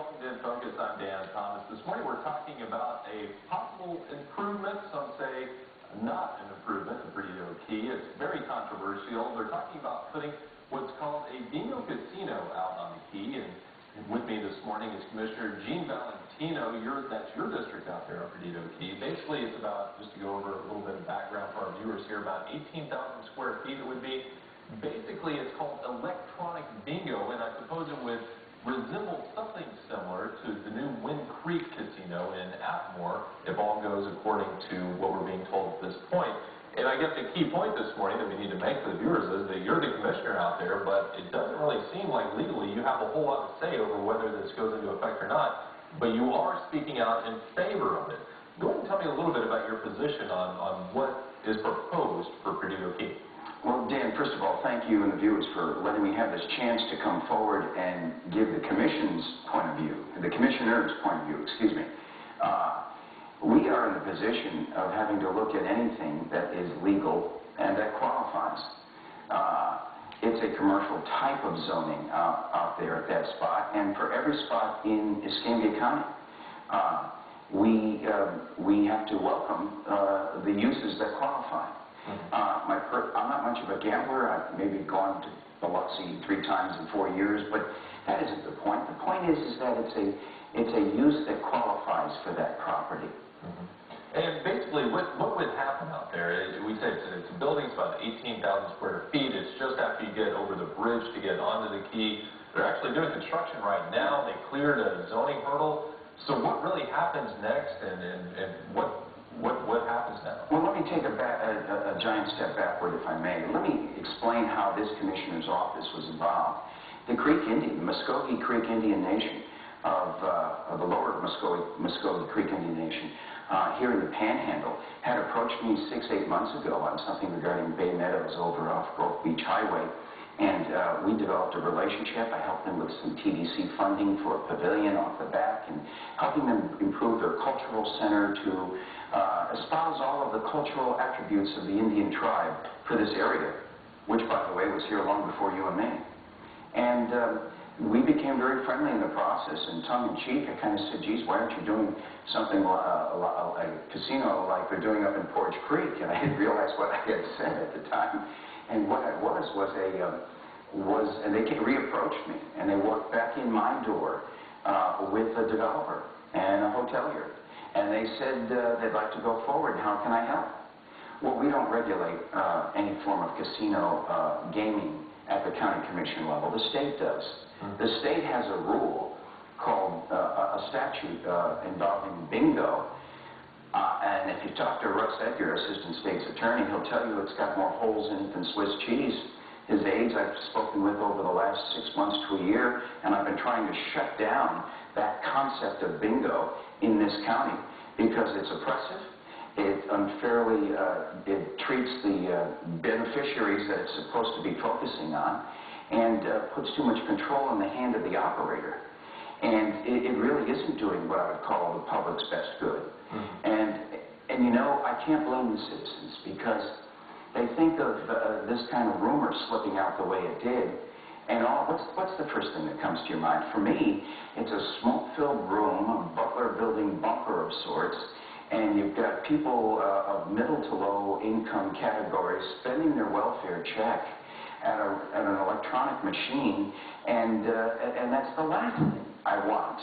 welcome to In Focus. I'm Dan Thomas. This morning we're talking about a possible improvement. Some say not an improvement to Perdido Key. It's very controversial. They're talking about putting what's called a bingo casino out on the Key. And with me this morning is Commissioner Valentino. That's your district out there on Perdido Key. Basically, it's about, just to go over a little bit of background for our viewers here, about 18,000 square feet it would be. Basically, it's called electronic bingo, and I suppose it would resemble something similar to the new Wind Creek Casino in Atmore, if all goes according to what we're being told at this point. And I guess the key point this morning that we need to make to the viewers is that you're the commissioner out there, but it doesn't really seem like legally you have a whole lot to say over whether this goes into effect or not, but you are speaking out in favor of it. Go ahead and tell me a little bit about your position on what is proposed for Perdido Key. Well, Dan, first of all, thank you and the viewers for letting me have this chance to come forward and give the Commission's point of view, the Commissioner's point of view, excuse me. We are in the position of having to look at anything that is legal and that qualifies. It's a commercial type of zoning out there at that spot, and for every spot in Escambia County, we have to welcome the uses that qualify. I'm not much of a gambler. I've maybe gone to Biloxi 3 times in 4 years, but that isn't the point. The point is that it's a use that qualifies for that property. And basically, what would happen out there is, we say it's a building, it's about 18,000 square feet. It's just after you get over the bridge to get onto the Key. They're actually doing construction right now. They cleared a zoning hurdle. So what really happens next, and what happens now? Well, let me take a giant step backward, if I may. Let me explain how this commissioner's office was involved. The Creek Indian, the Muskogee Creek Indian Nation of the lower Muskogee Creek Indian Nation here in the Panhandle had approached me 6-8 months ago on something regarding Bay Meadows over off Grove Beach Highway. And we developed a relationship. I helped them with some TDC funding for a pavilion off the back and helping them improve their cultural center to espouse all of the cultural attributes of the Indian tribe for this area, which, by the way, was here long before you and me. And we became very friendly in the process, and tongue-in-cheek, I kind of said, geez, why aren't you doing something a casino like they're doing up in Portage Creek? And I didn't realize what I had said at the time. And what it was and they reapproached me, and they walked back in my door with a developer and a hotelier. And they said they'd like to go forward. How can I help? Well, we don't regulate any form of casino gaming at the county commission level. The state does. The state has a rule called a statute involving bingo. And if you talk to Russ Edgar, Assistant State's Attorney, he'll tell you it's got more holes in it than Swiss cheese. His aides I've spoken with over the last 6 months to a year, and I've been trying to shut down that concept of bingo in this county because it's oppressive. It unfairly treats the beneficiaries that it's supposed to be focusing on, and puts too much control in the hand of the operator. And it really isn't doing what I would call the public's best good. And you know, I can't blame the citizens because they think of this kind of rumor slipping out the way it did. And what's the first thing that comes to your mind? For me, it's a smoke-filled room, a Butler building bunker of sorts, and you've got people of middle to low income categories spending their welfare check at an electronic machine, and that's the last thing I want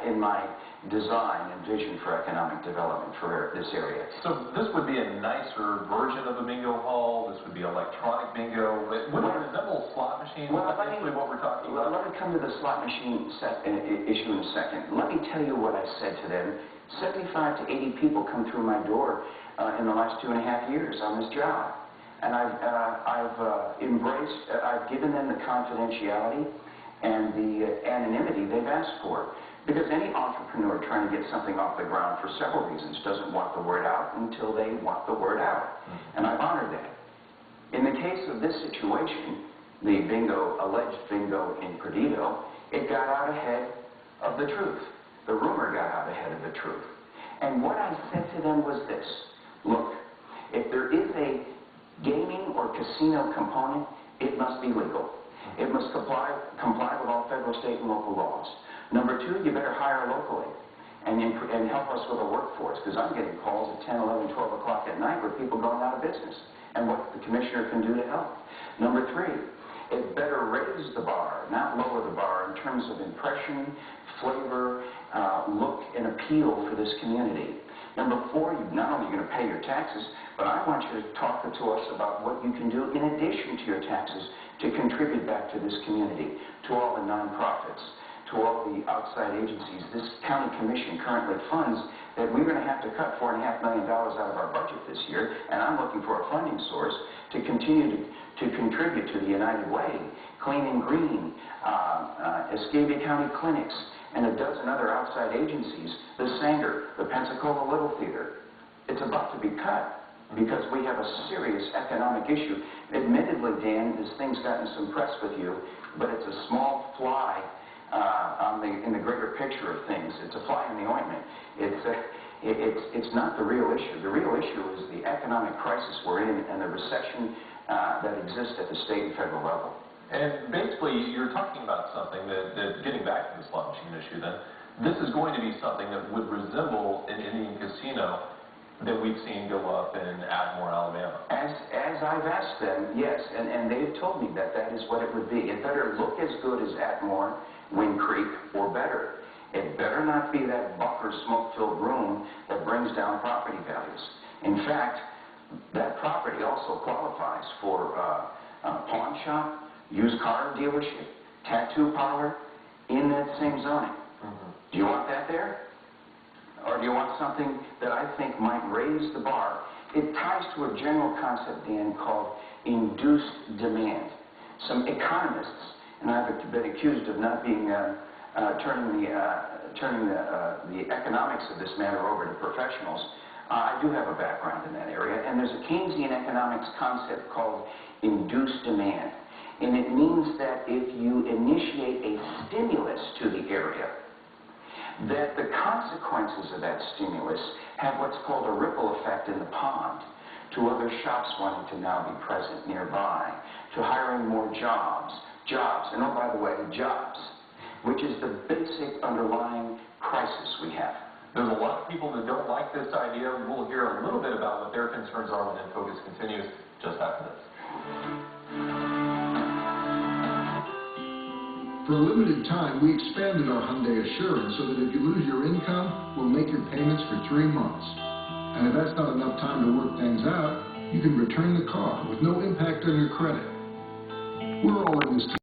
in my design and vision for economic development for this area. So this would be a nicer version of a bingo hall. This would be electronic bingo. Would it resemble slot machines? Well, basically what we're talking about. Let me come to the slot machine issue in a second. Let me tell you what I said to them. 75 to 80 people come through my door in the last 2.5 years on this job. And I've given them the confidentiality and the anonymity they've asked for. Because any entrepreneur trying to get something off the ground for several reasons doesn't want the word out until they want the word out. And I've honored that. In the case of this situation, the alleged bingo in Perdido, it got out ahead of the truth. The rumor got out ahead of the truth. And what I said to them was this: look, if there is a gaming or casino component, it must be legal. It must comply with all federal, state, and local laws. Number two, you better hire locally and help us with a workforce, because I'm getting calls at 10, 11, 12 o'clock at night with people going out of business, and what the commissioner can do to help. Number three, it better raise the bar, not lower the bar, in terms of impression, flavor, look, and appeal for this community. Number four, not only are you going to pay your taxes, but I want you to talk to us about what you can do in addition to your taxes to contribute back to this community, to all the nonprofits, to all the outside agencies. This county commission currently funds that we're going to have to cut $4.5 million out of our budget this year, and I'm looking for a funding source to continue to contribute to the United Way, Clean and Green, Escambia County Clinics, and a dozen other outside agencies, the Sanger, the Pensacola Little Theater. It's about to be cut because we have a serious economic issue. Admittedly, Dan, this thing's gotten some press with you, but it's a small fly in the greater picture of things. It's a fly in the ointment. It's not the real issue. The real issue is the economic crisis we're in and the recession that exists at the state and federal level. And basically, you're talking about something that getting back to the slot machine issue then, this is going to be something that would resemble an Indian casino that we've seen go up in Atmore, Alabama. As I've asked them, yes, and they've told me that that is what it would be. It better look as good as Atmore, Wind Creek, or better. It better not be that bunker smoke-filled room that brings down property values. In fact, that property also qualifies for a pawn shop, used car dealership, tattoo parlor, in that same zoning. Mm-hmm. Do you want that there? Or do you want something that I think might raise the bar? It ties to a general concept, Dan, called induced demand. Some economists, and I've been accused of not being turning the economics of this matter over to professionals. I do have a background in that area, and there's a Keynesian economics concept called induced demand. And it means that if you initiate a stimulus to the area, that the consequences of that stimulus have what's called a ripple effect in the pond, to other shops wanting to now be present nearby, to hiring more jobs, and oh, by the way, jobs, which is the basic underlying crisis we have. There's a lot of people that don't like this idea. We'll hear a little bit about what their concerns are when Focus continues just after this. For a limited time, we expanded our Hyundai Assurance so that if you lose your income, we'll make your payments for 3 months. And if that's not enough time to work things out, you can return the car with no impact on your credit. We're all in this together.